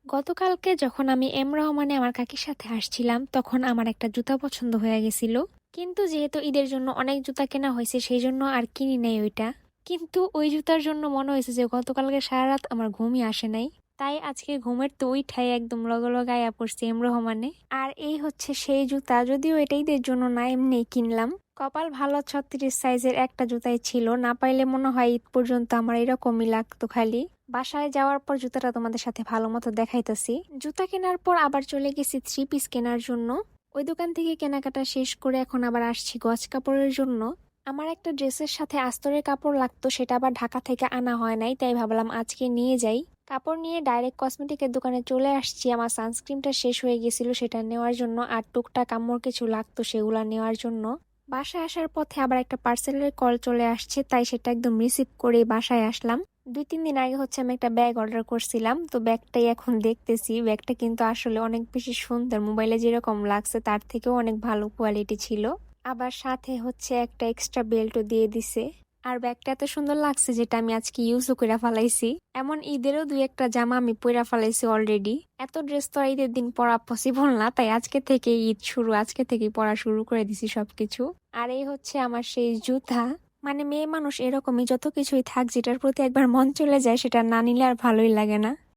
গতকালকে যখন আমি এম রহমানে আমার কাকির সাথে আসছিলাম তখন আমার একটা জুতা পছন্দ হয়ে গেছিল। কিন্তু যেহেতু ঈদের জন্য অনেক জুতা কেনা হয়েছে সেই জন্য আর কিনি নাই ওইটা। কিন্তু ওই জুতার জন্য মনে হয়েছে যে গতকালকে সারা রাত আমার ঘুমই আসে নাই। তাই আজকে ঘুমের তো উঠাই একদম লগে লগে আয়া পড়ছি এম রহমানে। আর এই হচ্ছে সেই জুতা, যদিও এটা ঈদের জন্য না এমনিই কিনলাম। কপাল ভালো 36 সাইজের একটা জুতাই ছিল, না পাইলে মনে হয় ঈদ পর্যন্ত আমার এরকমই লাগতো খালি। বাসায় যাওয়ার পর জুতাটা তোমাদের সাথে ভালো মতো দেখাইতেছি। জুতা কেনার পর আবার চলে গেছি 3 পিস কেনার জন্য। ওই দোকান থেকে কেনাকাটা শেষ করে এখন আবার আসছি গজ কাপড়ের জন্য। আমার একটা ড্রেসের সাথে আস্তরের কাপড় লাগতো, সেটা আবার ঢাকা থেকে আনা হয় নাই, তাই ভাবলাম আজকে নিয়ে যাই। কাপড় নিয়ে ডাইরেক্ট কসমেটিকের দোকানে চলে আসছি। আমার সানস্ক্রিনটা শেষ হয়ে গেছিল সেটা নেওয়ার জন্য, আর টুকটাক আম্মুর কিছু লাগতো সেগুলা নেওয়ার জন্য। বাসায় আসার পথে আবার একটা পার্সেলের কল চলে আসছে, তাই সেটা একদম রিসিভ করে বাসায় আসলাম। 2-3 দিন আগে হচ্ছে আমি একটা ব্যাগ অর্ডার করছিলাম, তো ব্যাগটাই এখন দেখতেছি। ব্যাগটা কিন্তু আসলে অনেক বেশি সুন্দর, মোবাইলে যেরকম লাগছে তার থেকেও অনেক ভালো কোয়ালিটি ছিল। আবার সাথে হচ্ছে একটা এক্সট্রা বেল্টও দিয়ে দিছে। আর ব্যাগটা এত সুন্দর লাগছে যেটা আমি আজকে ইউজও করে ফেলাইছি। এমন ঈদেরও 2-1টা জামা আমি পইরা ফেলাইছি অলরেডি। এত ড্রেস তো আর ঈদের দিন পরা পসিবল না, তাই আজকে থেকে ঈদ শুরু, আজকে থেকেই পরা শুরু করে দিছি সবকিছু। আর এই হচ্ছে আমার সেই জুতা। মানে মেয়ে মানুষ এরকমই, যত কিছুই থাক যেটার প্রতি একবার মন চলে যায় সেটা না নিলে আর ভালোই লাগে না।